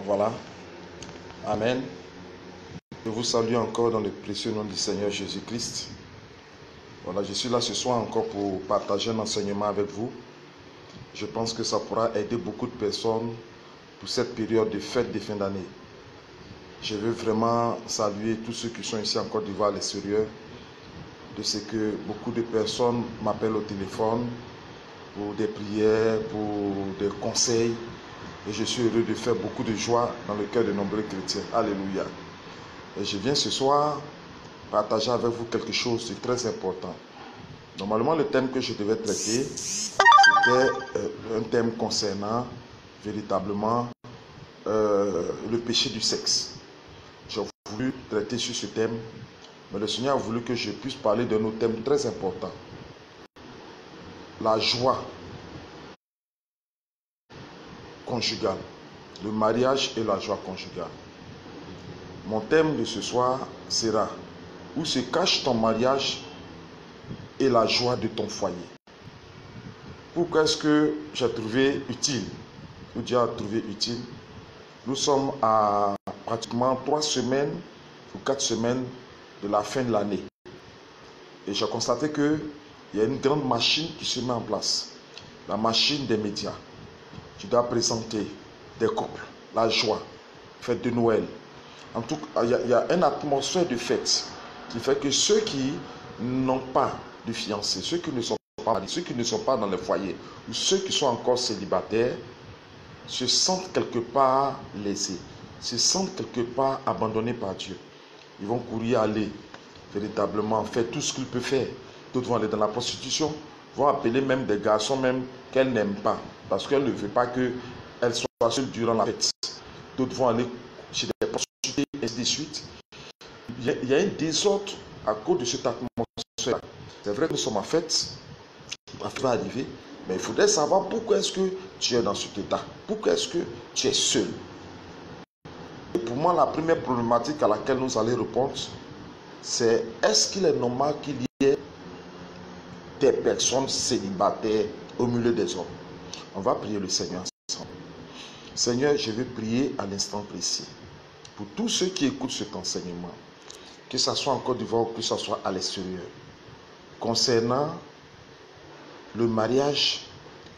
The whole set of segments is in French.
Voilà. Amen. Je vous salue encore dans le précieux nom du Seigneur Jésus-Christ. Voilà, je suis là ce soir encore pour partager un enseignement avec vous. Je pense que ça pourra aider beaucoup de personnes pour cette période de fête de fin d'année. Je veux vraiment saluer tous ceux qui sont ici en Côte d'Ivoire à l'extérieur, de ce que beaucoup de personnes m'appellent au téléphone pour des prières, pour des conseils. Et je suis heureux de faire beaucoup de joie dans le cœur de nombreux chrétiens. Alléluia. Et je viens ce soir partager avec vous quelque chose de très important. Normalement, le thème que je devais traiter, c'était un thème concernant véritablement le péché du sexe. J'ai voulu traiter sur ce thème, mais le Seigneur a voulu que je puisse parler d'un autre thème très important. La joie conjugale, le mariage et la joie conjugale. Mon thème de ce soir sera où se cache ton mariage et la joie de ton foyer. Pourquoi est-ce que j'ai trouvé utile, ou Dieu a trouvé utile? Nous sommes à pratiquement 3 semaines ou 4 semaines de la fin de l'année. Et j'ai constaté qu'il y a une grande machine qui se met en place. La machine des médias. Tu dois présenter des couples, la joie, fête de Noël. En tout cas, il y a une atmosphère de fête qui fait que ceux qui n'ont pas de fiancés, ceux qui ne sont pas mariés, ceux qui ne sont pas dans le foyer, ou ceux qui sont encore célibataires, se sentent quelque part laissés, se sentent quelque part abandonnés par Dieu. Ils vont courir aller véritablement faire tout ce qu'ils peuvent faire. D'autres vont aller dans la prostitution, vont appeler même des garçons même qu'elles n'aiment pas, parce qu'elles ne veulent pas qu'elles soient seules durant la fête. D'autres vont aller chez des prostituées, et ainsi de suite. Il y a un désordre à cause de cette atmosphère. C'est vrai que nous sommes en fête, la fête va arriver, mais il faudrait savoir pourquoi est-ce que tu es dans cet état. Pourquoi est-ce que tu es seul. Et pour moi, la première problématique à laquelle nous allons répondre, c'est est-ce qu'il est normal qu'il y ait des personnes célibataires au milieu des hommes? On va prier le Seigneur ensemble. Seigneur, je vais prier à l'instant précis pour tous ceux qui écoutent cet enseignement, que ce soit en Côte d'Ivoire ou que ce soit à l'extérieur, concernant le mariage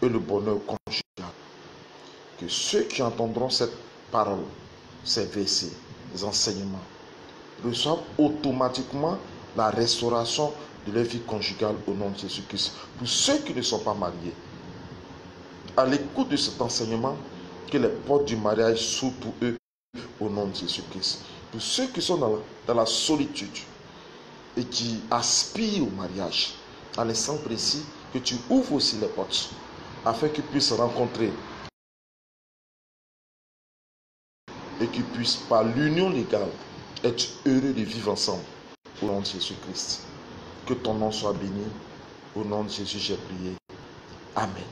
et le bonheur conjugal. Que ceux qui entendront cette parole, ces versets, les enseignements, reçoivent automatiquement la restauration de leur vie conjugale au nom de Jésus-Christ. Pour ceux qui ne sont pas mariés, à l'écoute de cet enseignement, que les portes du mariage s'ouvrent pour eux au nom de Jésus-Christ. Pour ceux qui sont dans la solitude et qui aspirent au mariage, à l'instant précis, que tu ouvres aussi les portes afin qu'ils puissent rencontrer et qu'ils puissent, par l'union légale, être heureux de vivre ensemble au nom de Jésus-Christ. Que ton nom soit béni. Au nom de Jésus, j'ai prié. Amen.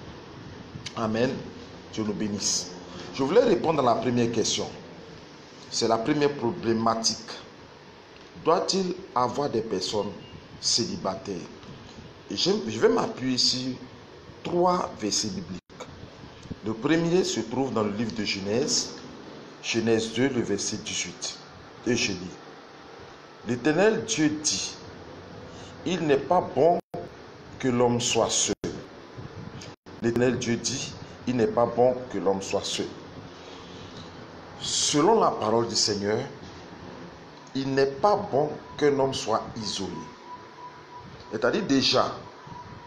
Amen. Dieu nous bénisse. Je voulais répondre à la première question. C'est la première problématique. Doit-il avoir des personnes célibataires? Et je vais m'appuyer sur 3 versets bibliques. Le premier se trouve dans le livre de Genèse, Genèse 2, le verset 18. Et je lis. L'Éternel Dieu dit, il n'est pas bon que l'homme soit seul. L'Éternel Dieu dit, il n'est pas bon que l'homme soit seul. Selon la parole du Seigneur, il n'est pas bon qu'un homme soit isolé. C'est-à-dire déjà,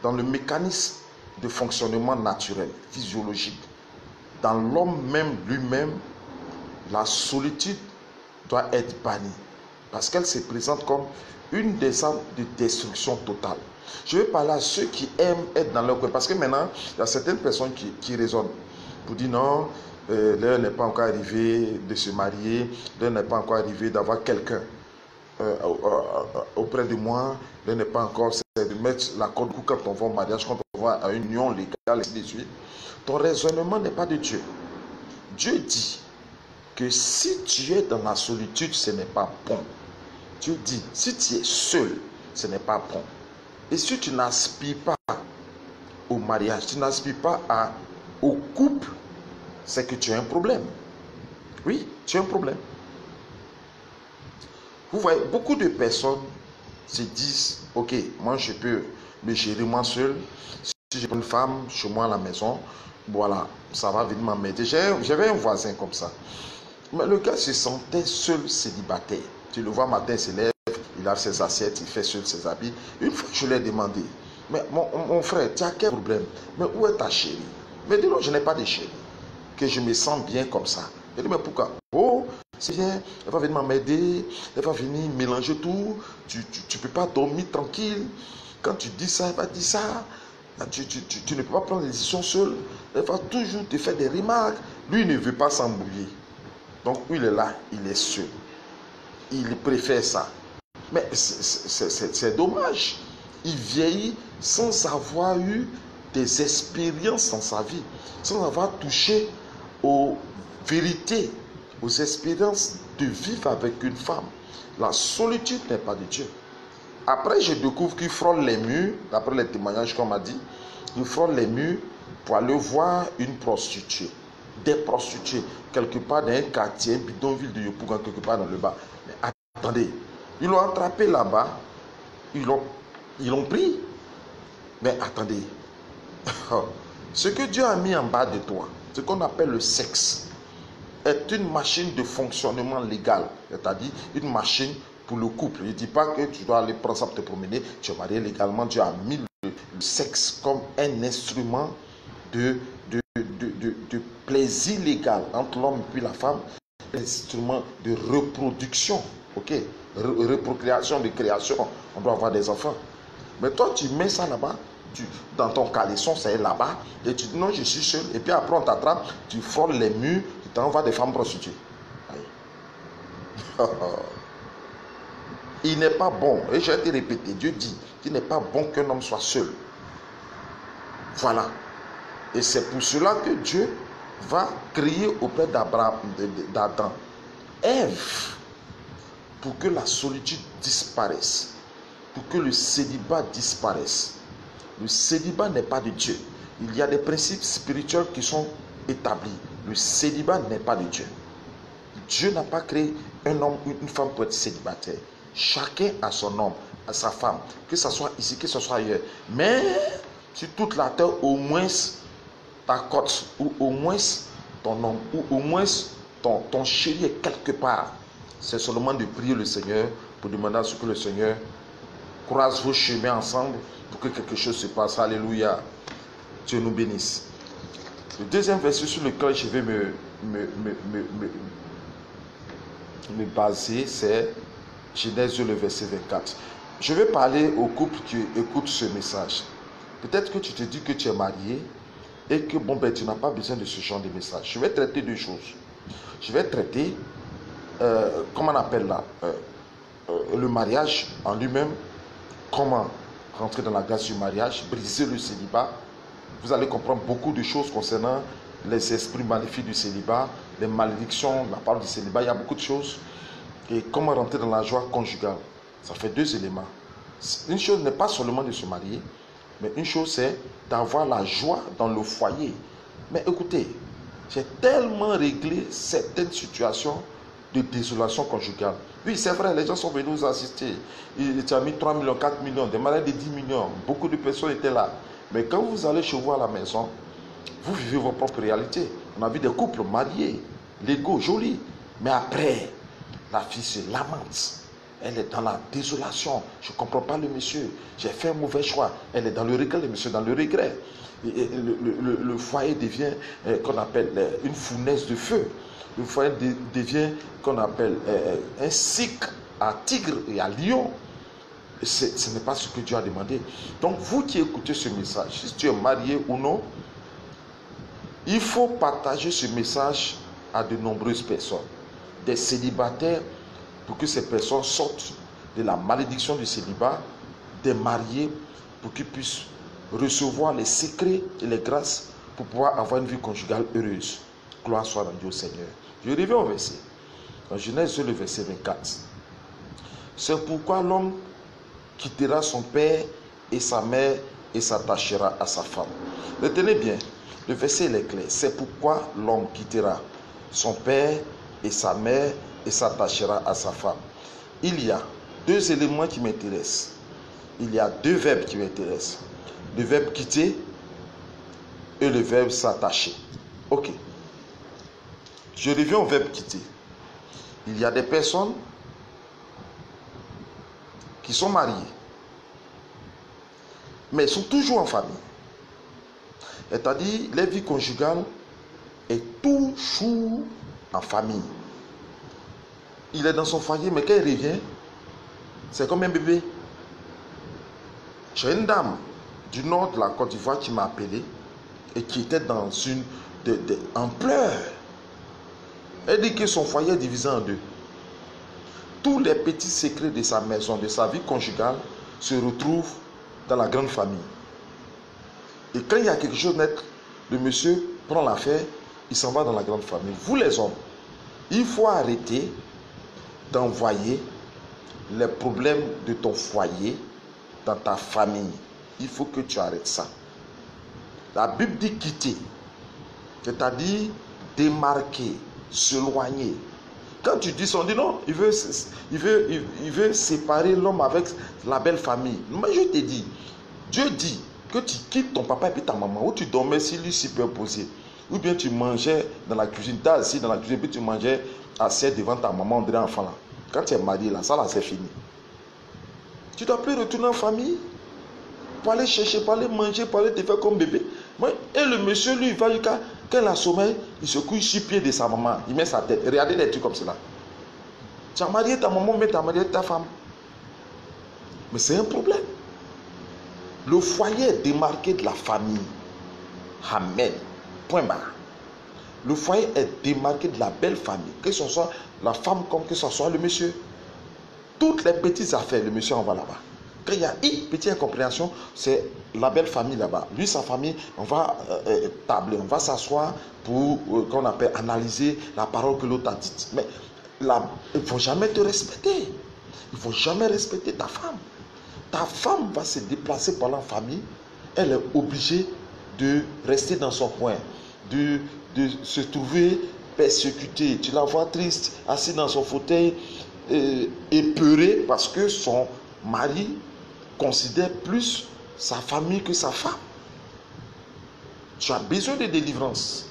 dans le mécanisme de fonctionnement naturel, physiologique, dans l'homme même lui-même, la solitude doit être bannie. Parce qu'elle se présente comme une des armes de destruction totale. Je vais parler à ceux qui aiment être dans leur coin. Parce que maintenant, il y a certaines personnes qui raisonnent pour dire non, l'heure n'est pas encore arrivé de se marier, l'heure n'est pas encore arrivé d'avoir quelqu'un auprès de moi, l'heure n'est pas encore de mettre la corde quand on va au mariage, quand on va à une union légale, ainsi de suite. Ton raisonnement n'est pas de Dieu. Dieu dit que si tu es dans la solitude, ce n'est pas bon. Dieu dit, si tu es seul, ce n'est pas bon. Et si tu n'aspires pas au mariage, tu n'aspires pas au couple, c'est que tu as un problème. Oui, tu as un problème. Vous voyez, beaucoup de personnes se disent, ok, moi je peux me gérer moi seul. Si j'ai une femme chez moi à la maison, voilà, ça va venir m'aider. J'avais un voisin comme ça. Mais le gars se sentait seul célibataire. Tu le vois, matin, il se lève, il lave ses assiettes, il fait seul ses habits. Une fois, je lui ai demandé, mais mon frère, tu as quel problème? Mais où est ta chérie? Il me dit, non, je n'ai pas de chérie. Que je me sens bien comme ça. Je dis, mais pourquoi? Oh, c'est bien, elle va venir m'aider, elle va venir mélanger tout. Tu ne peux pas dormir tranquille. Quand tu dis ça, elle va dire ça. Tu ne peux pas prendre des décisions seul. Elle va toujours te faire des remarques. Lui, il ne veut pas s'embrouiller. Donc, il est là, il est seul. Il préfère ça. Mais c'est dommage. Il vieillit sans avoir eu des expériences dans sa vie, sans avoir touché aux vérités, aux expériences de vivre avec une femme. La solitude n'est pas de Dieu. Après, je découvre qu'il frôle les murs, d'après les témoignages qu'on m'a dit, il frôle les murs pour aller voir une prostituée. Des prostituées, quelque part dans un quartier, un bidonville de Yopougon, quelque part dans le bas. Mais attendez, ils l'ont attrapé là-bas, ils l'ont pris. Mais attendez, ce que Dieu a mis en bas de toi, ce qu'on appelle le sexe, est une machine de fonctionnement légal, c'est-à-dire une machine pour le couple. Il ne dit pas que tu dois aller prendre ça pour te promener, tu es marié légalement. Dieu a mis le sexe comme un instrument de plaisir légal entre l'homme et puis la femme, un instrument de reproduction, ok, reprocréation, de création. On doit avoir des enfants. Mais toi, tu mets ça là-bas, dans ton caleçon, c'est là-bas, et tu dis non, je suis seul, et puis après on t'attrape, tu frôles les murs, tu t'envoies des femmes prostituées. Il n'est pas bon, et je vais te répéter, Dieu dit qu'il n'est pas bon qu'un homme soit seul. Voilà. Et c'est pour cela que Dieu va crier auprès d'Adam, Ève, pour que la solitude disparaisse, pour que le célibat disparaisse. Le célibat n'est pas de Dieu. Il y a des principes spirituels qui sont établis. Le célibat n'est pas de Dieu. Dieu n'a pas créé un homme ou une femme pour être célibataire. Chacun a son homme, a sa femme, que ce soit ici, que ce soit ailleurs. Mais sur toute la terre, au moins ta cote, ou au moins ton homme, ou au moins ton chéri est quelque part. C'est seulement de prier le Seigneur pour demander à ce que le Seigneur croise vos chemins ensemble pour que quelque chose se passe. Alléluia. Dieu nous bénisse. Le deuxième verset sur lequel je vais me baser, c'est Genèse le verset 24. Je vais parler aux couples qui écoutent ce message. Peut-être que tu te dis que tu es marié et que tu n'as pas besoin de ce genre de message. Je vais traiter deux choses. Je vais traiter, comment on appelle là, le mariage en lui-même, comment rentrer dans la grâce du mariage, briser le célibat. Vous allez comprendre beaucoup de choses concernant les esprits maléfiques du célibat, les malédictions, la parole du célibat, il y a beaucoup de choses. Et comment rentrer dans la joie conjugale. Ça fait deux éléments. Une chose n'est pas seulement de se marier, mais une chose c'est d'avoir la joie dans le foyer. Mais écoutez, j'ai tellement réglé certaines situations de désolation conjugale. Oui, c'est vrai, les gens sont venus nous assister. Tu as mis 3 millions, 4 millions, des malades de 10 millions. Beaucoup de personnes étaient là. Mais quand vous allez chez vous à la maison, vous vivez vos propres réalités. On a vu des couples mariés, légaux, jolis. Mais après, la fille se lamente. Elle est dans la désolation. Je ne comprends pas le monsieur. J'ai fait un mauvais choix. Elle est dans le regret, le monsieur dans le regret. Et le foyer devient, qu'on appelle, une fournaise de feu. Le foyer devient, qu'on appelle, un cycle à tigre et à lion. Ce n'est pas ce que Dieu a demandé. Donc, vous qui écoutez ce message, si tu es marié ou non, il faut partager ce message à de nombreuses personnes. Des célibataires, pour que ces personnes sortent de la malédiction du célibat, des mariés, pour qu'ils puissent recevoir les secrets et les grâces pour pouvoir avoir une vie conjugale heureuse. Gloire soit rendue au Seigneur. Je reviens au verset. En Genèse, le verset 24. C'est pourquoi l'homme quittera son père et sa mère et s'attachera à sa femme. Retenez bien, le verset est clair. C'est pourquoi l'homme quittera son père et sa mère et s'attachera à sa femme. Il y a deux éléments qui m'intéressent. Il y a deux verbes qui m'intéressent. Le verbe quitter et le verbe s'attacher. Ok. Je reviens au verbe quitter. Il y a des personnes qui sont mariées, mais elles sont toujours en famille. C'est-à-dire, la vie conjugale est toujours en famille. Il est dans son foyer, mais quand il revient, c'est comme un bébé. J'ai une dame du nord de la Côte d'Ivoire qui m'a appelé et qui était dans une en pleurs. Elle dit que son foyer est divisé en deux. Tous les petits secrets de sa maison, de sa vie conjugale, se retrouvent dans la grande famille. Et quand il y a quelque chose net, le monsieur prend l'affaire, il s'en va dans la grande famille. Vous les hommes, il faut arrêter d'envoyer les problèmes de ton foyer dans ta famille. Il faut que tu arrêtes ça. La Bible dit quitter, c'est-à-dire démarquer, s'éloigner. Quand tu dis ça, on dit non, il veut séparer l'homme avec la belle famille. Mais je te dis, Dieu dit que tu quittes ton papa et puis ta maman, où tu dormais si lui superposé, ou bien tu mangeais dans la cuisine, tu es assis dans la cuisine, puis tu mangeais assis devant ta maman, on dirait enfant là. Quand tu es marié là, ça là c'est fini. Tu ne dois plus retourner en famille pour aller chercher, pour aller manger, pour aller te faire comme bébé. Et le monsieur, lui, il va jusqu'à quand il a sommeil, il se couche sur le pied de sa maman, il met sa tête. Regardez des trucs comme cela. Tu as marié ta maman, mais tu as marié ta femme. Mais c'est un problème. Le foyer est démarqué de la famille. Amen. Point barre. Le foyer est démarqué de la belle famille. Que ce soit la femme comme que ce soit le monsieur. Toutes les petites affaires, le monsieur en va là-bas. Quand il y a une petite incompréhension, c'est la belle famille là-bas. Lui, sa famille, on va tabler, on va s'asseoir pour qu'on appelle analyser la parole que l'autre a dite. Mais là, il ne faut jamais te respecter. Il ne faut jamais respecter ta femme. Ta femme va se déplacer par la famille. Elle est obligée de rester dans son coin, de se trouver persécutée. Tu la vois triste, assise dans son fauteuil, épeurée parce que son mari considère plus sa famille que sa femme. Tu as besoin de délivrance.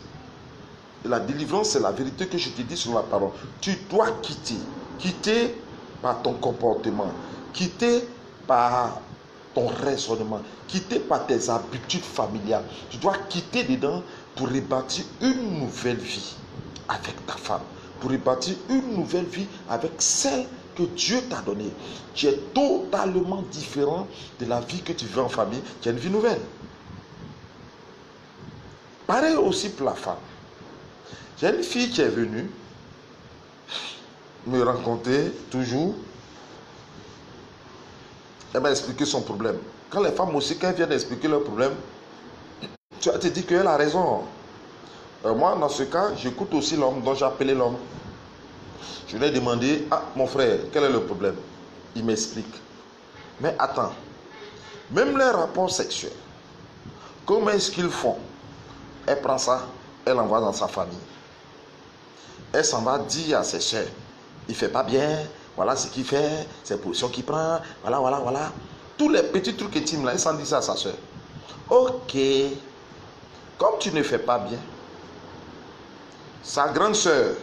Et la délivrance, c'est la vérité que je te dis sur la parole. Tu dois quitter. Quitter par ton comportement. Quitter par ton raisonnement. Quitter par tes habitudes familiales. Tu dois quitter dedans pour rebâtir une nouvelle vie avec ta femme. Pour rebâtir une nouvelle vie avec celle que Dieu t'a donnée. Tu es totalement différent de la vie que tu veux en famille. Tu as une vie nouvelle. Pareil aussi pour la femme. J'ai une fille qui est venue me rencontrer toujours. Elle m'a expliqué son problème. Quand les femmes aussi, quand elles viennent expliquer leur problème, tu vas te dire qu'elle a raison. Moi, dans ce cas, j'écoute aussi l'homme, donc j'ai appelé l'homme. Je lui ai demandé, ah, mon frère, quel est le problème? Il m'explique. Mais attends, même les rapports sexuels, comment est-ce qu'ils font? Elle prend ça, elle l'envoie dans sa famille. Elle s'en va dire à ses soeurs, il ne fait pas bien, voilà ce qu'il fait, c'est la position qu'il prend, voilà. Tous les petits trucs intimes là, elle s'en dit ça à sa soeur. Ok, comme tu ne fais pas bien, sa grande soeur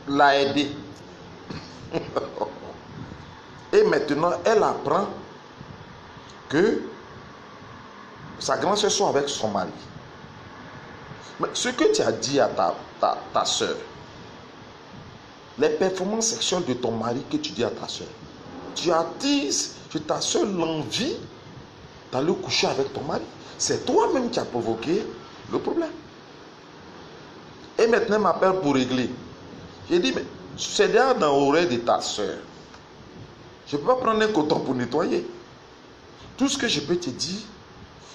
l'a aidé. Et maintenant, elle apprend que sa grande soeur soit avec son mari. Mais ce que tu as dit à ta soeur, les performances sexuelles de ton mari que tu dis à ta soeur, tu attises chez ta soeur l'envie d'aller coucher avec ton mari. C'est toi-même qui as provoqué le problème. Et maintenant, elle m'appelle pour régler. J'ai dit, mais c'est déjà dans l'oreille de ta soeur. Je ne peux pas prendre un coton pour nettoyer. Tout ce que je peux te dire,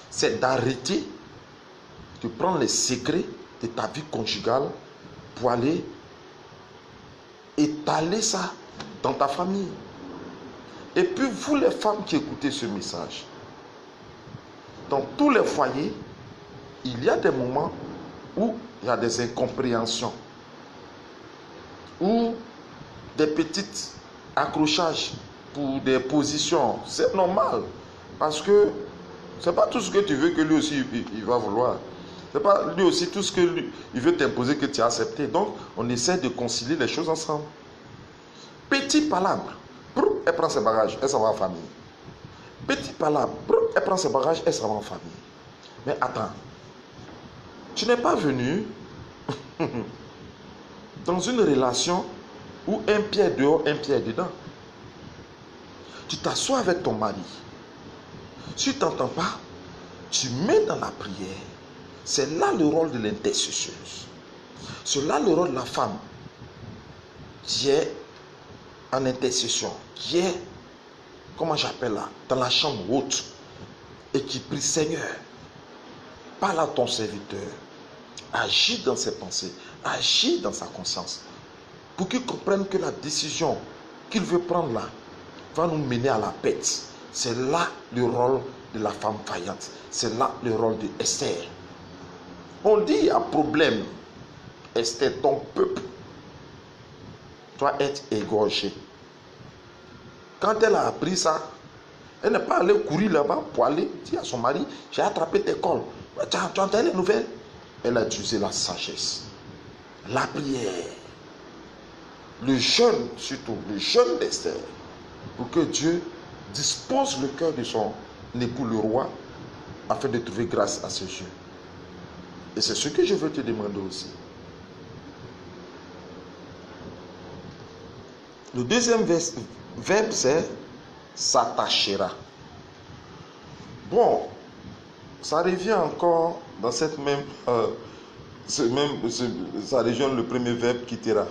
c'est d'arrêter de prendre les secrets de ta vie conjugale pour aller étaler ça dans ta famille. Et puis vous les femmes qui écoutez ce message, dans tous les foyers, il y a des moments où il y a des incompréhensions, ou des petits accrochages pour des positions, c'est normal. Parce que c'est pas tout ce que tu veux que lui aussi il va vouloir. C'est pas lui aussi tout ce que il veut t'imposer que tu as accepté. Donc, on essaie de concilier les choses ensemble. Petit palabre, elle prend ses bagages, elle s'en va en famille. Petit palabre, elle prend ses bagages, elle s'en va en famille. Mais attends, tu n'es pas venu dans une relation où un pied dehors, un pied dedans. Tu t'assois avec ton mari. Si tu n'entends pas, tu mets dans la prière. C'est là le rôle de l'intercesseuse. C'est là le rôle de la femme qui est en intercession, qui est, comment j'appelle là, dans la chambre haute et qui prie: Seigneur, parle à ton serviteur, agis dans ses pensées, agis dans sa conscience, pour qu'il comprenne que la décision qu'il veut prendre là va nous mener à la paix. C'est là le rôle de la femme vaillante. C'est là le rôle de Esther. On dit il y a problème. Esther, ton peuple doit être égorgé. Quand elle a appris ça, elle n'est pas allée courir là-bas pour aller dire à son mari: j'ai attrapé tes cols. Tu as entendu les nouvelles? Elle a utilisé la sagesse, la prière, le jeûne, surtout le jeûne d'Esther, pour que Dieu dispose le cœur de son époux le roi afin de trouver grâce à ses yeux. Et c'est ce que je veux te demander aussi. Le deuxième verbe, c'est s'attachera. Bon, ça revient encore dans cette même, ça rejoint le premier verbe quittera.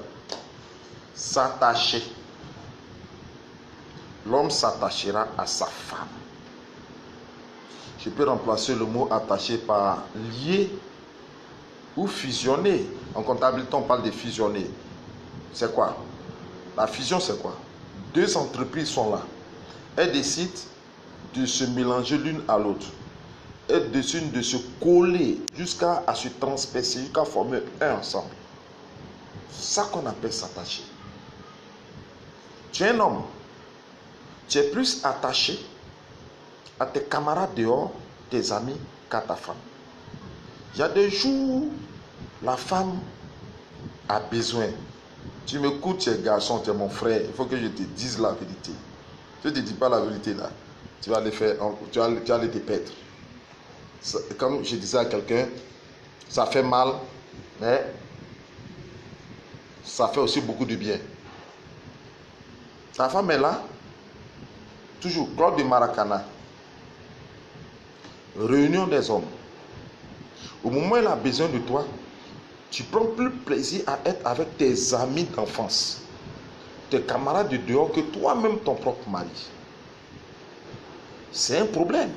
S'attacher. L'homme s'attachera à sa femme. Je peux remplacer le mot attaché par lié ou fusionner. En comptabilité, on parle de fusionner. C'est quoi? La fusion, c'est quoi? Deux entreprises sont là. Elles décident de se mélanger l'une à l'autre. Elles décident de se coller jusqu'à se transpercer, jusqu'à former un ensemble. C'est ça qu'on appelle s'attacher. Tu es un homme. Tu es plus attaché à tes camarades dehors, tes amis, qu'à ta femme. Il y a des jours, la femme a besoin. Tu m'écoutes, tu es garçon, tu es mon frère. Il faut que je te dise la vérité. Si je ne te dis pas la vérité là, tu vas aller faire, tu vas aller te perdre. Comme je disais à quelqu'un, ça fait mal, mais ça fait aussi beaucoup de bien. Ta femme est là, toujours, Claude de Maracana. Réunion des hommes. Au moment où elle a besoin de toi, tu prends plus plaisir à être avec tes amis d'enfance, tes camarades de dehors, que toi-même ton propre mari. C'est un problème.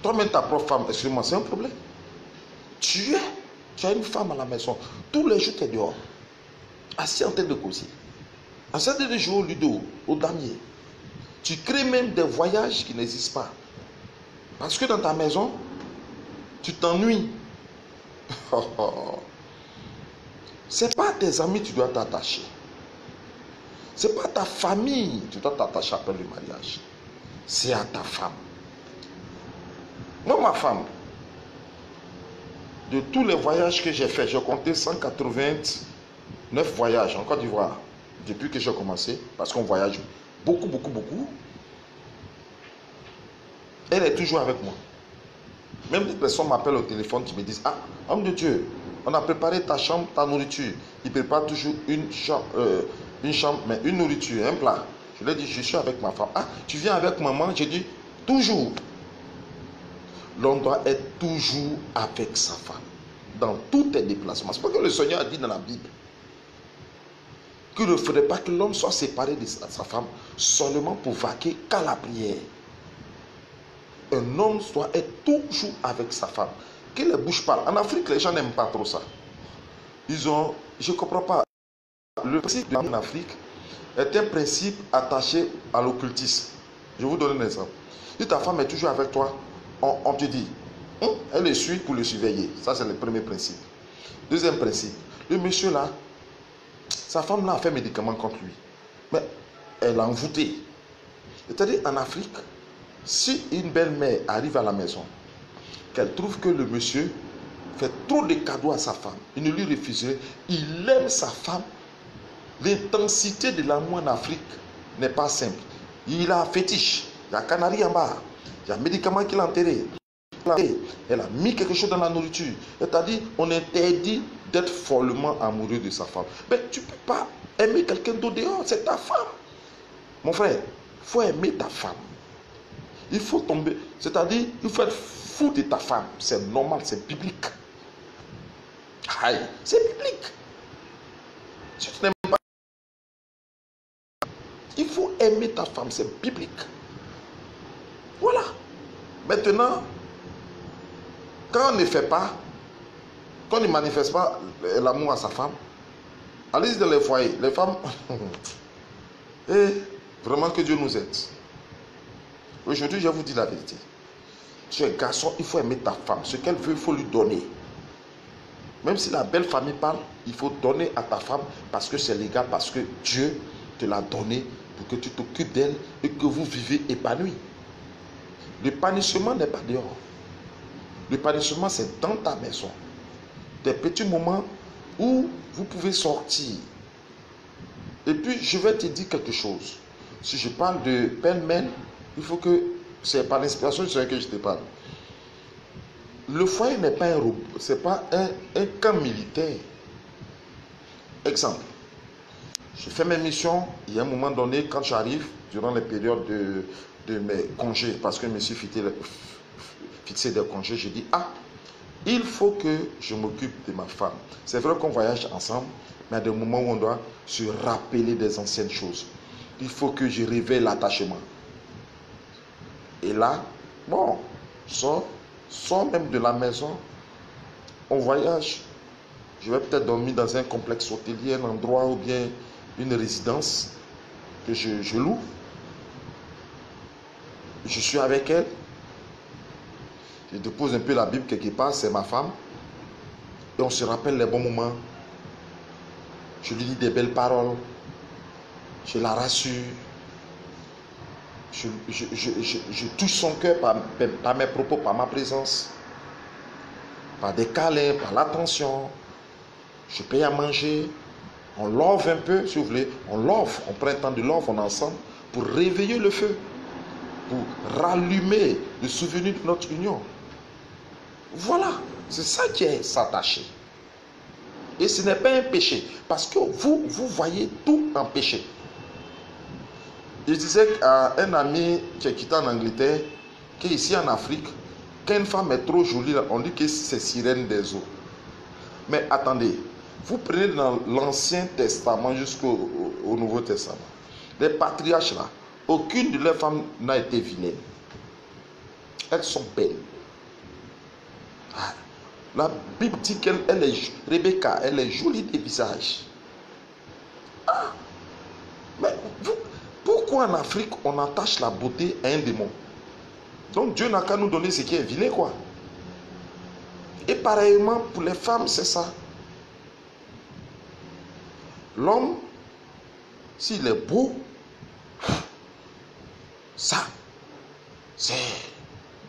Toi-même ta propre femme, excuse-moi, c'est un problème. Tu as une femme à la maison, tous les jours tu es dehors, assis en tête de causer, en train de jouer au ludo, au damier. Tu crées même des voyages qui n'existent pas. Parce que dans ta maison, tu t'ennuies. C'est pas à tes amis que tu dois t'attacher. C'est pas à ta famille que tu dois t'attacher après le mariage. C'est à ta femme. Moi, ma femme, de tous les voyages que j'ai faits, j'ai compté 189 voyages en Côte d'Ivoire depuis que j'ai commencé, parce qu'on voyage beaucoup. Elle est toujours avec moi. Même des personnes m'appellent au téléphone qui me disent: ah, homme de Dieu, on a préparé ta chambre, ta nourriture. Il prépare toujours une chambre, mais une nourriture, un plat. Je lui ai dit: je suis avec ma femme. Ah, tu viens avec maman? J'ai dit: toujours. L'homme doit être toujours avec sa femme dans tous tes déplacements. C'est parce que le Seigneur a dit dans la Bible qu'il ne faudrait pas que l'homme soit séparé de sa femme seulement pour vaquer qu'à la prière. Un homme doit être toujours avec sa femme. Qu'il ne bouge pas. En Afrique, les gens n'aiment pas trop ça. Je ne comprends pas. Le principe de l'homme en Afrique est un principe attaché à l'occultisme. Je vous donne un exemple. Si ta femme est toujours avec toi, on te dit: Elle le suit pour le surveiller. Ça, c'est le premier principe. Deuxième principe. Le monsieur là, sa femme là a fait médicament contre lui. Mais elle l'a envoûté. C'est-à-dire en Afrique, si une belle-mère arrive à la maison, qu'elle trouve que le monsieur fait trop de cadeaux à sa femme, il ne lui refuserait, il aime sa femme. L'intensité de l'amour en Afrique n'est pas simple. Il a un fétiche, il y a canari en bas, il y a un médicament qu'il a enterré. Elle a mis quelque chose dans la nourriture. C'est-à-dire, on interdit d'être follement amoureux de sa femme. Mais tu ne peux pas aimer quelqu'un d'autre dehors, c'est ta femme. Mon frère, il faut aimer ta femme. Il faut tomber, c'est-à-dire, il faut être fou de ta femme. C'est normal, c'est biblique. Aïe, c'est biblique. Si tu n'aimes pas, il faut aimer ta femme, c'est biblique. Voilà. Maintenant, quand on ne fait pas, quand on ne manifeste pas l'amour à sa femme, allez-y dans les foyers, les femmes, et vraiment que Dieu nous aide. Aujourd'hui, je vous dis la vérité. Tu es garçon, il faut aimer ta femme. Ce qu'elle veut, il faut lui donner. Même si la belle famille parle, il faut donner à ta femme parce que c'est légal, parce que Dieu te l'a donné pour que tu t'occupes d'elle et que vous vivez épanoui. L'épanouissement n'est pas dehors. L'épanouissement, c'est dans ta maison. Des petits moments où vous pouvez sortir. Et puis, je vais te dire quelque chose. Si je parle de pêle-mêle, il faut que, c'est par l'inspiration sur laquelle je te parle. Le foyer n'est pas un robot, c'est pas un camp militaire. Exemple, je fais mes missions, il y a un moment donné, quand j'arrive, durant les périodes de mes congés, parce que je me suis fixé des congés, je dis, il faut que je m'occupe de ma femme. C'est vrai qu'on voyage ensemble, mais à des moments où on doit se rappeler des anciennes choses. Il faut que je réveille l'attachement. Et là, bon, sors même de la maison, on voyage. Je vais peut-être dormir dans un complexe hôtelier, un endroit ou bien une résidence que je loue. Je suis avec elle. Je dépose un peu la Bible quelque part, c'est ma femme. Et on se rappelle les bons moments. Je lui dis des belles paroles. Je la rassure. Je touche son cœur par mes propos, par ma présence. Par des câlins, par l'attention. Je paye à manger. On love un peu, si vous voulez. On love. On prend le temps de love, on est ensemble pour réveiller le feu. Pour rallumer le souvenir de notre union. Voilà. C'est ça qui est s'attacher. Et ce n'est pas un péché. Parce que vous voyez tout en péché. Je disais à un ami qui est quitté en Angleterre qu'ici en Afrique, quand une femme est trop jolie, on dit que c'est sirène des eaux. Mais attendez, vous prenez dans l'Ancien Testament jusqu'au Nouveau Testament, les patriarches là, aucune de leurs femmes n'a été vilaine. Elles sont belles. La Bible dit Rebecca, elle est jolie de visage. Mais pourquoi en Afrique on attache la beauté à un démon? Donc Dieu n'a qu'à nous donner ce qui est vilain, quoi. Et pareillement pour les femmes, c'est ça. L'homme, s'il est beau, ça, c'est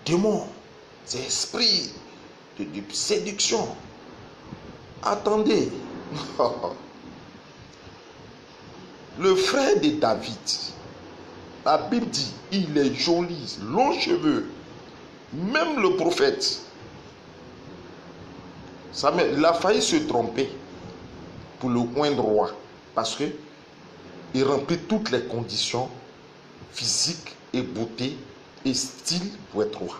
démon, c'est esprit de séduction. Attendez. Le frère de David, la Bible dit, il est joli, longs cheveux. Même le prophète, il a failli se tromper pour le coin droit. Parce que il remplit toutes les conditions physiques et beauté et style pour être roi.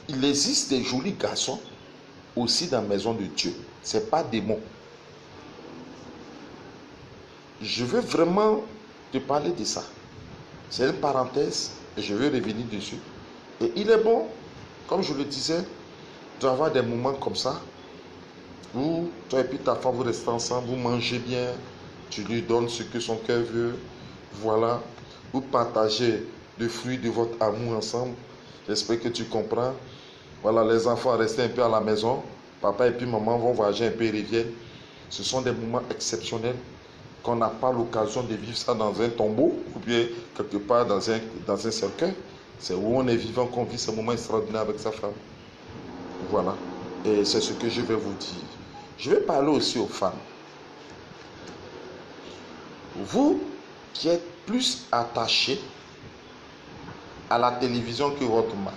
Il existe des jolis garçons aussi dans la maison de Dieu. Ce n'est pas des mots. Je veux vraiment te parler de ça. C'est une parenthèse et je veux revenir dessus. Et il est bon, comme je le disais, d'avoir des moments comme ça où toi et puis ta femme vous restez ensemble, vous mangez bien, tu lui donnes ce que son cœur veut. Voilà. Vous partagez le fruit de votre amour ensemble. J'espère que tu comprends. Voilà, les enfants restent un peu à la maison. Papa et puis maman vont voyager un peu et reviennent. Ce sont des moments exceptionnels qu'on n'a pas l'occasion de vivre ça dans un tombeau ou bien quelque part dans un cercueil. C'est où on est vivant qu'on vit ce moment extraordinaire avec sa femme. Voilà. Et c'est ce que je vais vous dire. Je vais parler aussi aux femmes. Vous qui êtes plus attachés à la télévision que votre mari.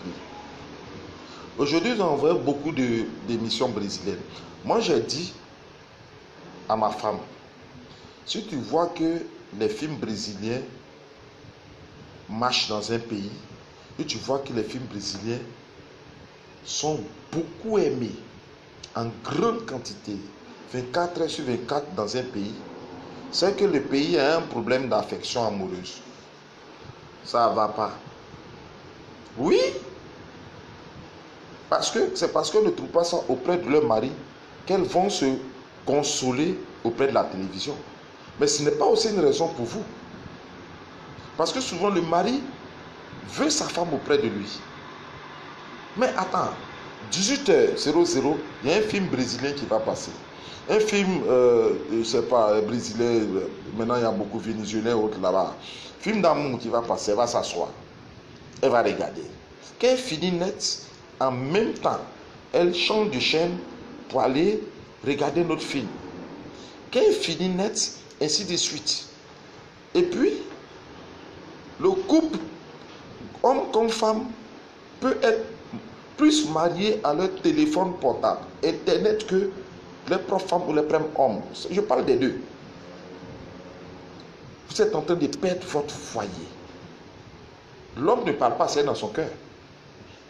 Aujourd'hui, nous avons beaucoup d'émissions brésiliennes. Moi, j'ai dit à ma femme, si tu vois que les films brésiliens marchent dans un pays, et tu vois que les films brésiliens sont beaucoup aimés, en grande quantité, 24 heures sur 24 dans un pays, c'est que le pays a un problème d'affection amoureuse. Ça ne va pas. Oui, c'est parce qu'elles ne trouvent pas ça auprès de leur mari qu'elles vont se consoler auprès de la télévision. Mais ce n'est pas aussi une raison pour vous. Parce que souvent le mari veut sa femme auprès de lui. Mais attends, 18h00, il y a un film brésilien qui va passer. Un film, je ne sais pas, brésilien, maintenant il y a beaucoup de vénézuéliens autres là-bas. Film d'amour qui va passer, elle va s'asseoir. Elle va regarder. Quand elle finit net, en même temps, elle change de chaîne pour aller regarder notre film. Quand elle finit net, ainsi de suite. Et puis, le couple, homme comme femme, peut être plus marié à leur téléphone portable, Internet, que les propres femmes ou les propres hommes. Je parle des deux. Vous êtes en train de perdre votre foyer. L'homme ne parle pas, c'est dans son cœur.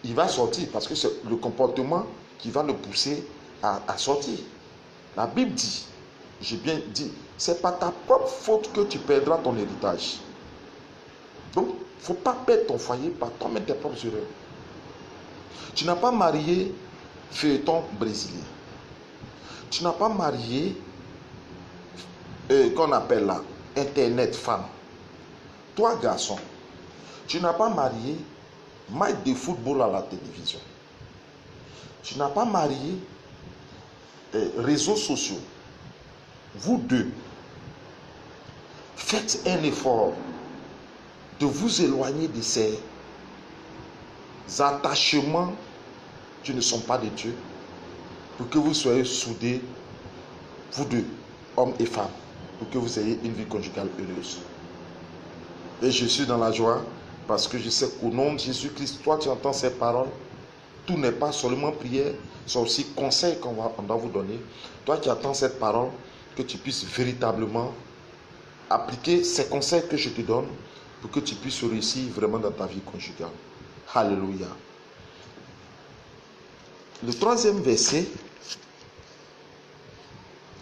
Il va sortir parce que c'est le comportement qui va le pousser à sortir. La Bible dit, j'ai bien dit, c'est pas ta propre faute que tu perdras ton héritage. Donc, il ne faut pas perdre ton foyer par toi-même tes propres erreurs. Tu n'as pas marié feuilleton brésilien. Tu n'as pas marié, qu'on appelle là, Internet femme. Toi, garçon, tu n'as pas marié match de football à la télévision. Tu n'as pas marié réseaux sociaux. Vous deux, faites un effort de vous éloigner de ces attachements qui ne sont pas de Dieu, pour que vous soyez soudés, vous deux, hommes et femmes, pour que vous ayez une vie conjugale heureuse. Et je suis dans la joie parce que je sais qu'au nom de Jésus-Christ, toi tu entends ces paroles. Tout n'est pas seulement prière, c'est aussi conseil qu'on doit vous donner. Toi qui attends cette parole, que tu puisses véritablement appliquer ces conseils que je te donne pour que tu puisses réussir vraiment dans ta vie conjugale. Alléluia. Le troisième verset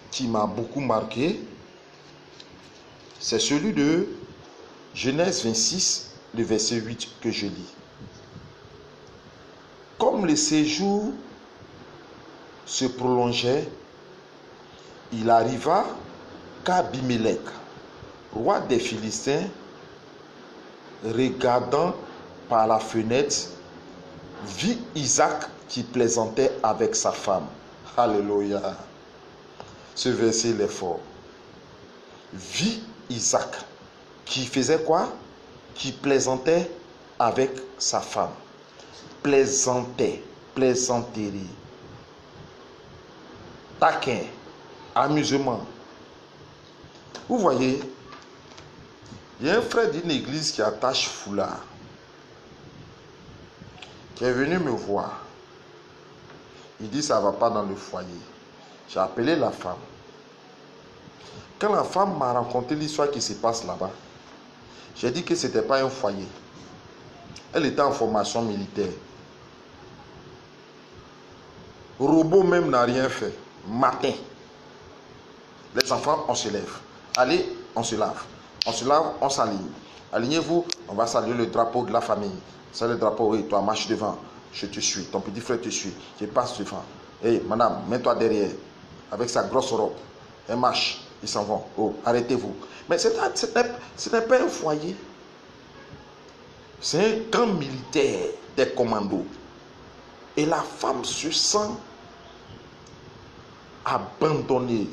qui m'a beaucoup marqué, c'est celui de Genèse 26, le verset 8 que je lis. Comme le séjour se prolongeait, il arriva qu'Abimelech, roi des Philistins, regardant par la fenêtre, vit Isaac qui plaisantait avec sa femme. Alléluia. Ce verset il est fort. Vit Isaac qui faisait quoi? Qui plaisantait avec sa femme. Plaisantait, plaisanterie, taquin, amusement. Vous voyez, il y a un frère d'une église qui attache foulard, qui est venu me voir. Il dit ça ne va pas dans le foyer. J'ai appelé la femme. Quand la femme m'a raconté l'histoire qui se passe là-bas, j'ai dit que ce n'était pas un foyer. Elle était en formation militaire. Robot même n'a rien fait. Matin, les enfants, on se lève. Allez, on se lave. On se lave, on s'aligne. Alignez-vous, on va saluer le drapeau de la famille. C'est le drapeau, oui, toi, marche devant. Je te suis, ton petit frère te suit. Je passe devant. Hé, madame, mets-toi derrière. Avec sa grosse robe. Elle marche, ils s'en vont. Oh, arrêtez-vous. Mais ce n'est pas un foyer. C'est un camp militaire des commandos. Et la femme se sent abandonnée.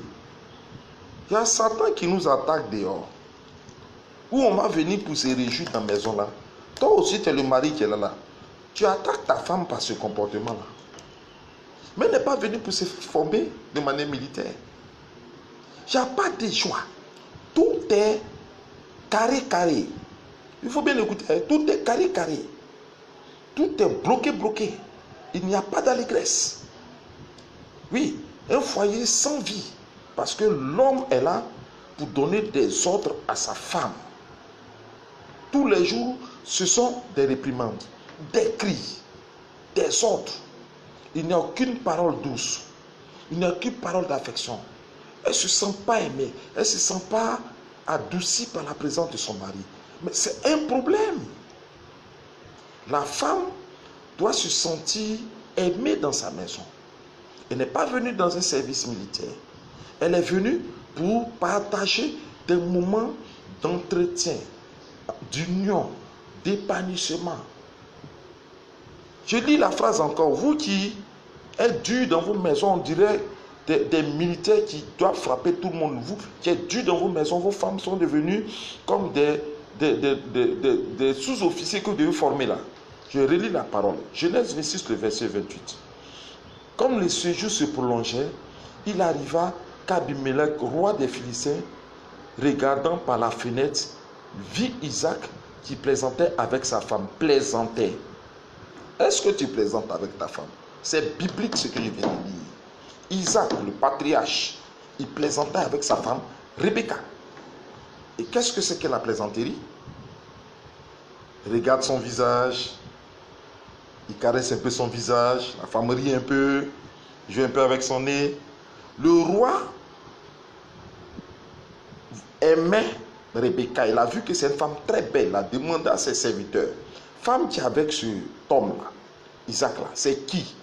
Il y a Satan qui nous attaque dehors. Où on va venir pour se réjouir dans la maison là. Toi aussi, tu es le mari qui est là. Tu attaques ta femme par ce comportement-là. Mais elle n'est pas venue pour se former de manière militaire. Il n'y a pas de choix. Tout est carré. Il faut bien écouter. Tout est carré. Tout est bloqué. Il n'y a pas d'allégresse. Oui, un foyer sans vie. Parce que l'homme est là pour donner des ordres à sa femme. Tous les jours, ce sont des réprimandes, des cris, des ordres. Il n'y a aucune parole douce. Il n'y a aucune parole d'affection. Elle ne se sent pas aimée. Elle ne se sent pas adoucie par la présence de son mari. Mais c'est un problème. La femme doit se sentir aimée dans sa maison. Elle n'est pas venue dans un service militaire. Elle est venue pour partager des moments d'entretien, d'union, d'épanouissement. Je lis la phrase encore. Vous qui êtes dur dans vos maisons, on dirait des militaires qui doivent frapper tout le monde. Vous qui êtes dur dans vos maisons, vos femmes sont devenues comme des sous-officiers que vous devez former là. Je relis la parole. Genèse 26, le verset 28. Comme les séjours se prolongeaient, il arriva qu'Abimelech, roi des Philistins, regardant par la fenêtre, vit Isaac qui plaisantait avec sa femme. Plaisantait. Est-ce que tu plaisantes avec ta femme? C'est biblique ce que je viens de lire. Isaac, le patriarche, il plaisantait avec sa femme, Rebecca. Et qu'est-ce que c'est que la plaisanterie? Regarde son visage, il caresse un peu son visage, la femme rit un peu, joue un peu avec son nez. Le roi aimait Rebecca. Il a vu que c'est une femme très belle. Il a demandé à ses serviteurs, femme qui est avec ce homme-là, Isaac-là, c'est qui?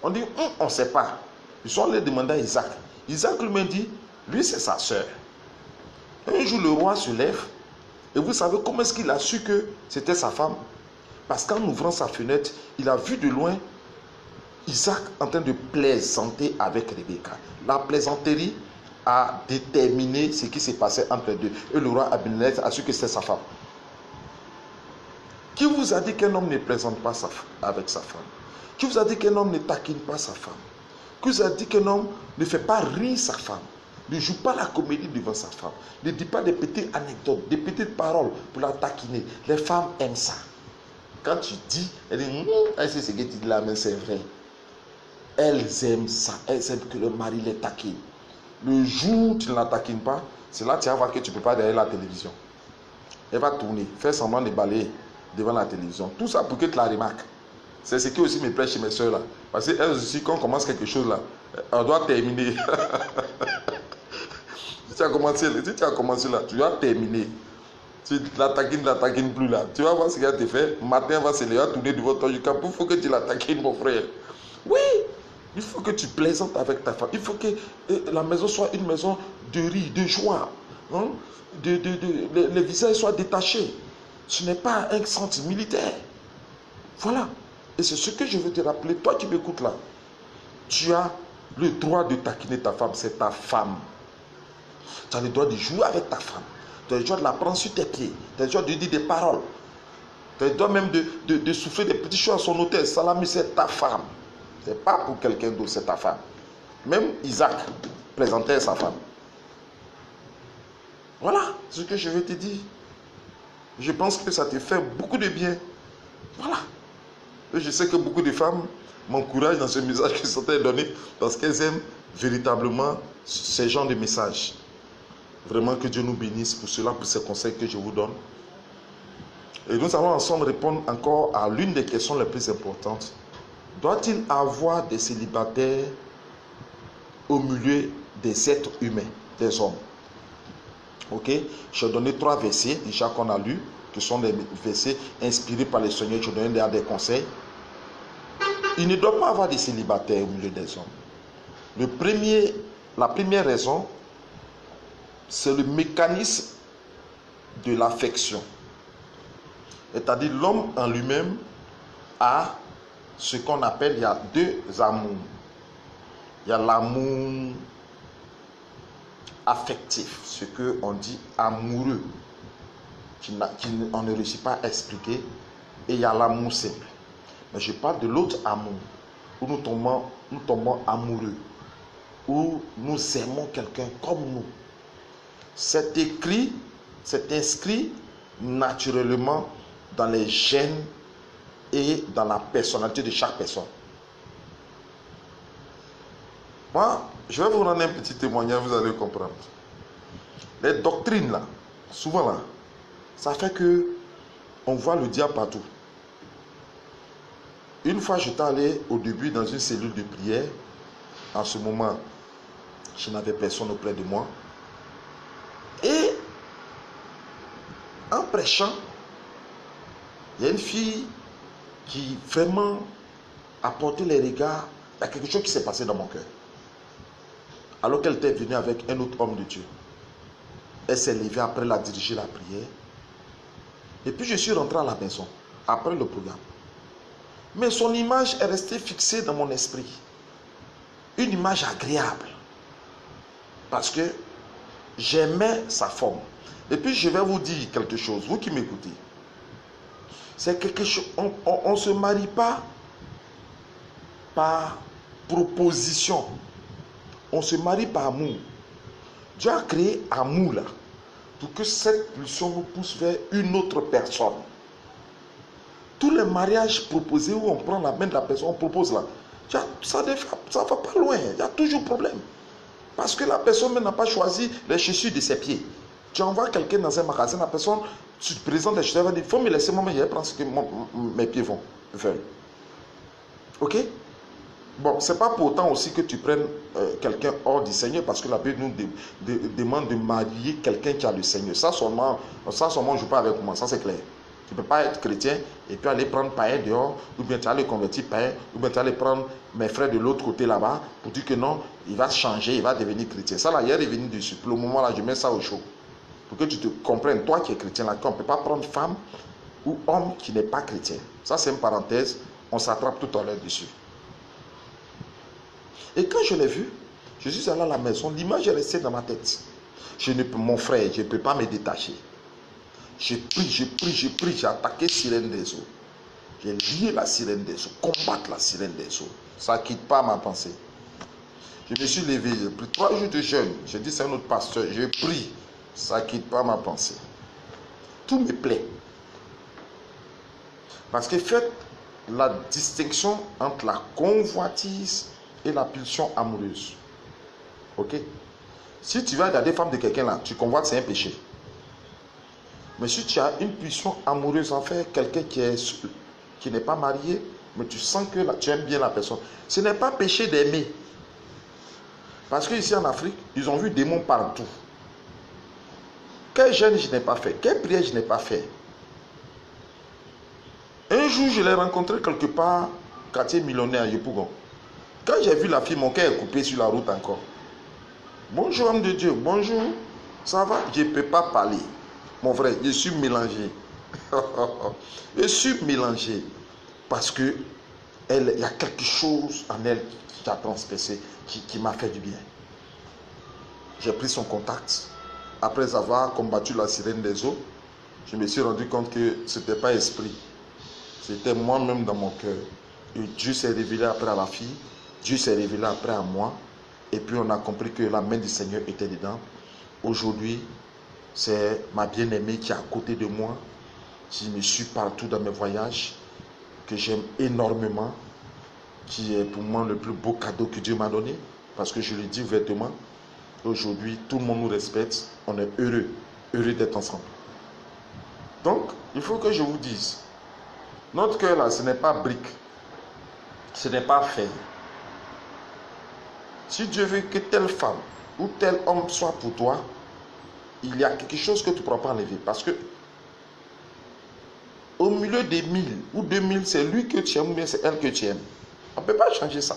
On dit, on ne sait pas. Ils sont allés demander à Isaac. Isaac lui dit, lui c'est sa soeur. Un jour le roi se lève, et vous savez comment est-ce qu'il a su que c'était sa femme? Parce qu'en ouvrant sa fenêtre, il a vu de loin Isaac en train de plaisanter avec Rebecca. La plaisanterie a déterminé ce qui s'est passé entre les deux. Et le roi Abimelech a su que c'était sa femme. Qui vous a dit qu'un homme ne plaisante pas avec sa femme? Qui vous a dit qu'un homme ne taquine pas sa femme? Qui vous a dit qu'un homme ne fait pas rire sa femme? Ne joue pas la comédie devant sa femme? Ne dit pas des petites anecdotes, des petites paroles pour la taquiner? Les femmes aiment ça. Quand tu dis, elle dit, elle sait ce que tu dis là, mais c'est vrai. Elles aiment ça. Elles aiment que le mari les taquine. Le jour où tu ne la taquines pas, c'est là que tu vas voir que tu ne peux pas derrière la télévision. Elle va tourner, faire semblant de balayer devant la télévision. Tout ça pour que tu la remarques. C'est ce qui aussi me plaît chez mes soeurs là. Parce qu'elles aussi, quand on commence quelque chose là, on doit terminer. Si tu as commencé là, tu dois terminer. Tu la taquines plus là. Tu vas voir ce qu'elle te fait. Matin, elle va se lever, elle va tourner devant toi. Il faut que tu la taquines, mon frère. Oui, il faut que tu plaisantes avec ta femme. Il faut que la maison soit une maison de rire, de joie. Hein? Les visages soient détachés. Ce n'est pas un centre militaire. Voilà. Et c'est ce que je veux te rappeler. Toi qui m'écoutes là, tu as le droit de taquiner ta femme. C'est ta femme. Tu as le droit de jouer avec ta femme. Tu as le droit de la prendre sur tes pieds. Tu as le droit de dire des paroles. Tu as le droit même de souffler des petits choses à son hôtel. Salami, c'est ta femme. Ce n'est pas pour quelqu'un d'autre, c'est ta femme. Même Isaac plaisantait sa femme. Voilà ce que je veux te dire. Je pense que ça te fait beaucoup de bien. Voilà. Et je sais que beaucoup de femmes m'encouragent dans ce message que je suis donné parce qu'elles aiment véritablement ce genre de message. Vraiment que Dieu nous bénisse pour cela, pour ces conseils que je vous donne. Et nous allons ensemble répondre encore à l'une des questions les plus importantes. Doit-il avoir des célibataires au milieu des êtres humains, des hommes? Ok, je vais donner 3 versets déjà qu'on a lus, qui sont des versets inspirés par le Seigneur. Je vais donner des conseils. Il ne doit pas avoir de célibataires au milieu des hommes. La première raison, c'est le mécanisme de l'affection. C'est-à-dire l'homme en lui-même a ce qu'on appelle, il y a deux amours. Il y a l'amour affectif, ce qu'on dit amoureux, on ne réussit pas à expliquer, et il y a l'amour simple. Mais je parle de l'autre amour, où nous tombons amoureux, où nous aimons quelqu'un comme nous. C'est écrit, c'est inscrit naturellement dans les gènes et dans la personnalité de chaque personne. Moi, je vais vous rendre un petit témoignage, vous allez comprendre. Les doctrines là, souvent là, ça fait que on voit le diable partout. Une fois, j'étais allé au début dans une cellule de prière. En ce moment, je n'avais personne auprès de moi. Et en prêchant, il y a une fille qui vraiment a porté les regards. Il y a quelque chose qui s'est passé dans mon cœur. Alors qu'elle était venue avec un autre homme de Dieu. Elle s'est levée après la diriger la prière. Et puis je suis rentré à la maison, après le programme. Mais son image est restée fixée dans mon esprit. Une image agréable. Parce que j'aimais sa forme. Et puis je vais vous dire quelque chose, vous qui m'écoutez. C'est quelque chose, on ne se marie pas par proposition. On se marie par amour. Dieu a créé amour là, pour que cette pulsion nous pousse vers une autre personne. Tous les mariages proposés où on prend la main de la personne, on propose là, ça ne va pas loin, il y a toujours problème. Parce que la personne n'a pas choisi les chaussures de ses pieds. Tu envoies quelqu'un dans un magasin, la personne, tu te présentes les chaussures, elle va dire, il faut me laisser moi, je vais prendre ce que mes pieds veulent. Ok? Bon, ce n'est pas pour autant aussi que tu prennes quelqu'un hors du Seigneur, parce que la Bible nous demande de marier quelqu'un qui a le Seigneur. Ça seulement on ne joue pas avec moi, ça c'est clair. Tu ne peux pas être chrétien et puis aller prendre païen dehors, ou bien tu vas aller convertir païen, ou bien tu vas aller prendre mes frères de l'autre côté là-bas pour dire que non, il va changer, il va devenir chrétien. Ça là, il est revenu dessus. Pour le moment là, je mets ça au chaud. Pour que tu te comprennes, toi qui es chrétien là, on ne peut pas prendre femme ou homme qui n'est pas chrétien. Ça c'est une parenthèse, on s'attrape tout à l'heure dessus. Et quand je l'ai vu, je suis allé à la maison, l'image est restée dans ma tête. Mon frère, je ne peux pas me détacher. J'ai pris, j'ai attaqué sirène des eaux. J'ai lié la sirène des eaux, combattre la sirène des eaux. Ça ne quitte pas ma pensée. Je me suis levé, j'ai pris 3 jours de jeûne. J'ai dit c'est un autre pasteur, j'ai pris. Ça ne quitte pas ma pensée. Tout me plaît. Parce que faites la distinction entre la convoitise et la pulsion amoureuse. Ok? Si tu vas dans des femmes de quelqu'un là, tu convoites, c'est un péché. Mais si tu as une pulsion amoureuse envers quelqu'un qui n'est pas marié, mais tu sens que là, tu aimes bien la personne, ce n'est pas péché d'aimer. Parce qu'ici en Afrique, ils ont vu des démons partout. Quel jeûne je n'ai pas fait? Quelle prière je n'ai pas fait? Un jour, je l'ai rencontré quelque part, quartier millionnaire à Yopougon. Quand j'ai vu la fille, mon cœur est coupé sur la route encore. Bonjour, homme de Dieu, bonjour, ça va? Je ne peux pas parler. Mon frère, je suis mélangé. Je suis mélangé. Parce que il y a quelque chose en elle qui a transpercé, qui m'a fait du bien. J'ai pris son contact. Après avoir combattu la sirène des eaux, je me suis rendu compte que ce n'était pas esprit. C'était moi-même dans mon cœur. Et Dieu s'est révélé après à la fille. Dieu s'est révélé après à moi. Et puis on a compris que la main du Seigneur était dedans. Aujourd'hui, c'est ma bien-aimée qui est à côté de moi, qui me suit partout dans mes voyages, que j'aime énormément, qui est pour moi le plus beau cadeau que Dieu m'a donné, parce que je le dis ouvertement, aujourd'hui tout le monde nous respecte, on est heureux d'être ensemble. Donc, il faut que je vous dise, notre cœur là, ce n'est pas brique, ce n'est pas fer. Si Dieu veut que telle femme ou tel homme soit pour toi, il y a quelque chose que tu ne pourras pas enlever. Parce que au milieu des 1000 ou 2000, c'est lui que tu aimes ou bien c'est elle que tu aimes. On ne peut pas changer ça.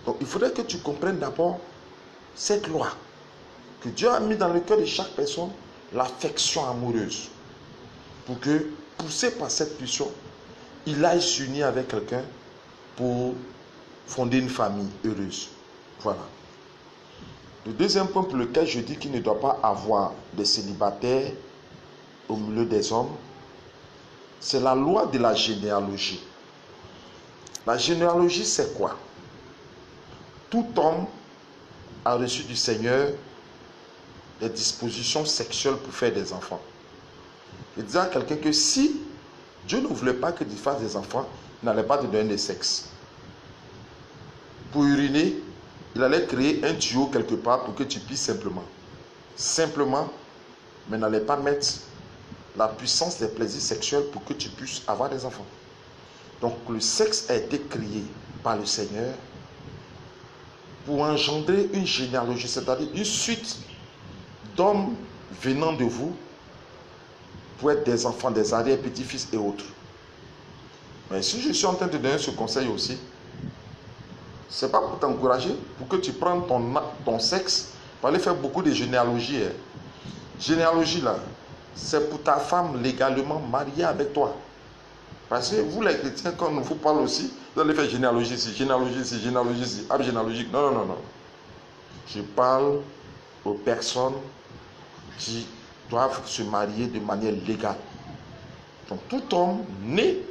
Donc il faudrait que tu comprennes d'abord cette loi que Dieu a mis dans le cœur de chaque personne, l'affection amoureuse. Pour que, poussé par cette pulsion, il aille s'unir avec quelqu'un pour fonder une famille heureuse. Voilà. Le deuxième point pour lequel je dis qu'il ne doit pas avoir des célibataires au milieu des hommes, c'est la loi de la généalogie. La généalogie, c'est quoi? Tout homme a reçu du Seigneur des dispositions sexuelles pour faire des enfants. Je disais à quelqu'un que si Dieu ne voulait pas que tu fasses des enfants, il n'allait pas te donner de sexe. Pour uriner, il allait créer un tuyau quelque part pour que tu puisses simplement, mais n'allait pas mettre la puissance des plaisirs sexuels pour que tu puisses avoir des enfants. Donc le sexe a été créé par le Seigneur pour engendrer une généalogie, c'est-à-dire une suite d'hommes venant de vous pour être des enfants, des arrière-petits-fils et autres. Mais si je suis en train de te donner ce conseil aussi, ce n'est pas pour t'encourager, pour que tu prennes ton sexe pour aller faire beaucoup de généalogie. Généalogie là, c'est pour ta femme légalement mariée avec toi. Parce que vous les chrétiens, quand on vous parle aussi, vous allez faire généalogie ici, généalogie ici, généalogie ici, arbre généalogique. Non, non, non, non. Je parle aux personnes qui doivent se marier de manière légale. Donc tout homme né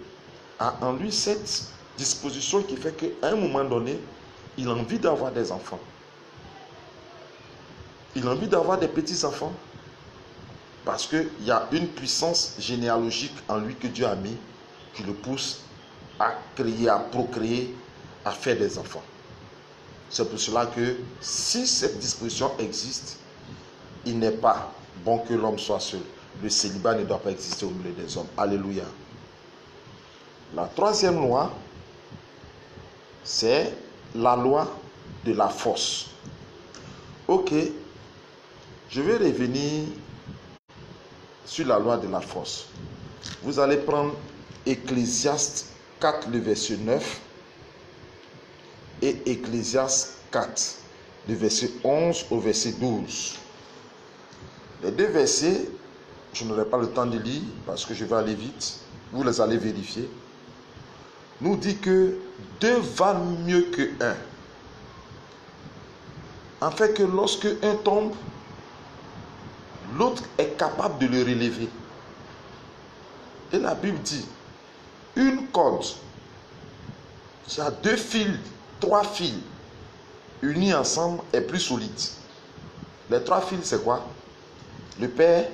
a en lui cette disposition qui fait qu'à un moment donné, il a envie d'avoir des enfants. Il a envie d'avoir des petits-enfants. Parce qu'il y a une puissance généalogique en lui que Dieu a mis qui le pousse à créer, à procréer, à faire des enfants. C'est pour cela que si cette disposition existe, il n'est pas bon que l'homme soit seul. Le célibat ne doit pas exister au milieu des hommes. Alléluia. La troisième loi, c'est la loi de la force. Ok, je vais revenir sur la loi de la force. Vous allez prendre Ecclésiaste 4, le verset 9 et Ecclésiaste 4, le verset 11 au verset 12. Les deux versets, je n'aurai pas le temps de lire parce que je vais aller vite. Vous les allez vérifier. Nous dit que deux valent mieux que un. En fait que lorsque un tombe, l'autre est capable de le relever. Et la Bible dit, une corde, qui a 2 fils, 3 fils, unis ensemble, est plus solide. Les 3 fils, c'est quoi? Le père,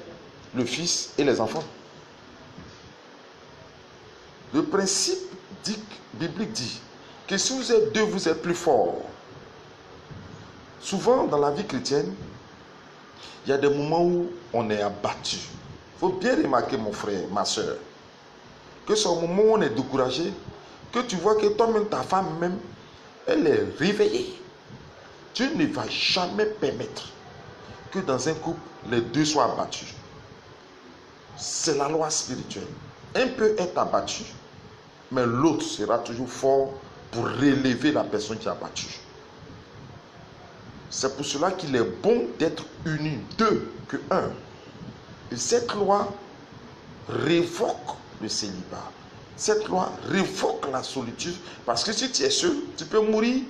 le fils et les enfants. Le principe biblique dit que si vous êtes 2, vous êtes plus fort. Souvent, dans la vie chrétienne, il y a des moments où on est abattu. Il faut bien remarquer, mon frère, ma soeur, que c'est au moment où on est découragé, que tu vois que toi-même, ta femme même, elle est réveillée. Dieu ne va jamais permettre que dans un couple, les deux soient abattus. C'est la loi spirituelle. Un peut être abattu, mais l'autre sera toujours fort pour relever la personne qui est abattue. C'est pour cela qu'il est bon d'être unis, 2 que 1. Et cette loi révoque le célibat. Cette loi révoque la solitude. Parce que si tu es seul, tu peux mourir.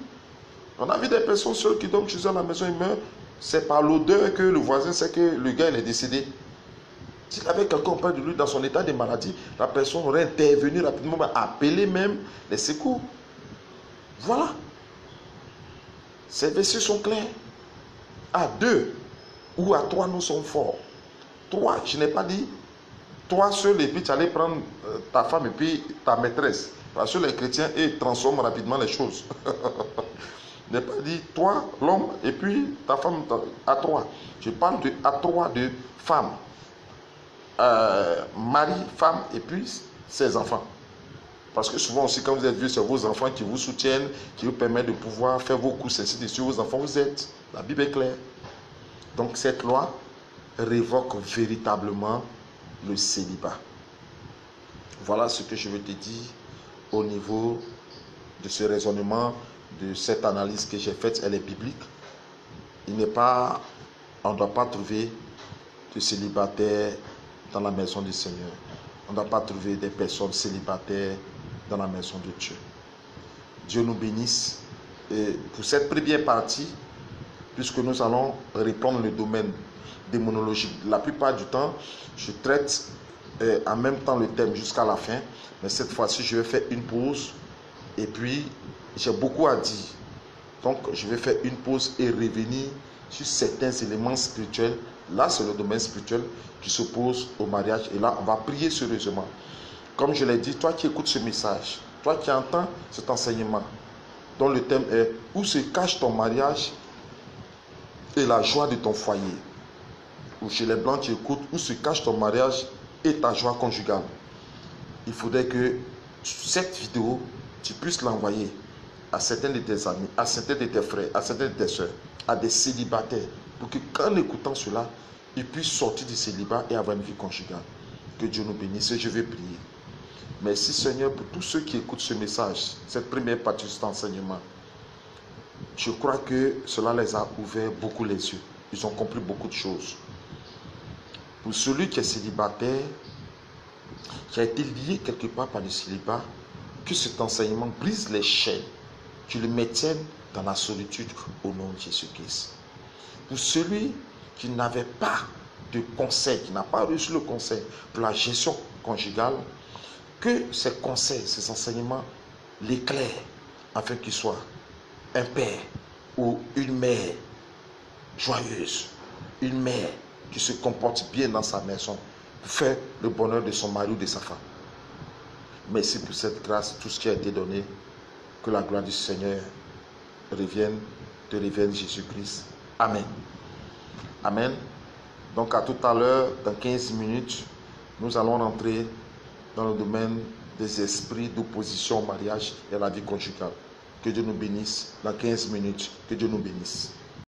On a vu des personnes seules qui dorment chez eux à la maison, ils meurent. C'est par l'odeur que le voisin sait que le gars il est décédé. S'il avait quelqu'un auprès de lui dans son état de maladie, la personne aurait intervenu rapidement, appelé même les secours. Voilà. Ces versets sont clairs. À 2 ou à 3, nous sommes forts. 3, je n'ai pas dit 3 seul et puis tu allais prendre ta femme et puis ta maîtresse. Parce que les chrétiens, ils transforment rapidement les choses. Je n'ai pas dit toi, l'homme, et puis ta femme à 3. Je parle à 3 de femmes. Mari, femme et puis ses enfants. Parce que souvent aussi, quand vous êtes vieux, c'est vos enfants qui vous soutiennent, qui vous permettent de pouvoir faire vos courses, ainsi de suite. Vos enfants, vous êtes. La Bible est claire. Donc cette loi révoque véritablement le célibat. Voilà ce que je veux te dire au niveau de ce raisonnement, de cette analyse que j'ai faite. Elle est biblique. On ne doit pas trouver de célibataires dans la maison du Seigneur. On ne doit pas trouver des personnes célibataires dans la maison de Dieu. Dieu nous bénisse. Et pour cette première partie, puisque nous allons reprendre le domaine démonologique, la plupart du temps, je traite en même temps le thème jusqu'à la fin, mais cette fois-ci, je vais faire une pause et puis j'ai beaucoup à dire. Donc, je vais faire une pause et revenir sur certains éléments spirituels. Là, c'est le domaine spirituel qui s'oppose au mariage et là, on va prier sérieusement. Comme je l'ai dit, toi qui écoutes ce message, toi qui entends cet enseignement, dont le thème est « Où se cache ton mariage et la joie de ton foyer ?» Ou chez les Blancs qui écoutent « Où se cache ton mariage et ta joie conjugale ?» Il faudrait que cette vidéo, tu puisses l'envoyer à certains de tes amis, à certains de tes frères, à certains de tes soeurs, à des célibataires, pour que qu'en écoutant cela, ils puissent sortir du célibat et avoir une vie conjugale. Que Dieu nous bénisse et je vais prier. Merci Seigneur pour tous ceux qui écoutent ce message, cette première partie de cet enseignement. Je crois que cela les a ouvert beaucoup les yeux. Ils ont compris beaucoup de choses. Pour celui qui est célibataire, qui a été lié quelque part par le célibat, que cet enseignement brise les chaînes, que le maintienne dans la solitude au nom de Jésus-Christ. Pour celui qui n'avait pas de conseil, qui n'a pas reçu le conseil pour la gestion conjugale, que ces conseils, ces enseignements l'éclairent afin qu'il soit un père ou une mère joyeuse, une mère qui se comporte bien dans sa maison pour faire le bonheur de son mari ou de sa femme. Merci pour cette grâce, tout ce qui a été donné. Que la gloire du Seigneur te revienne Jésus-Christ. Amen. Amen. Donc à tout à l'heure, dans 15 minutes, nous allons rentrer dans le domaine des esprits d'opposition au mariage et à la vie conjugale. Que Dieu nous bénisse dans 15 minutes. Que Dieu nous bénisse.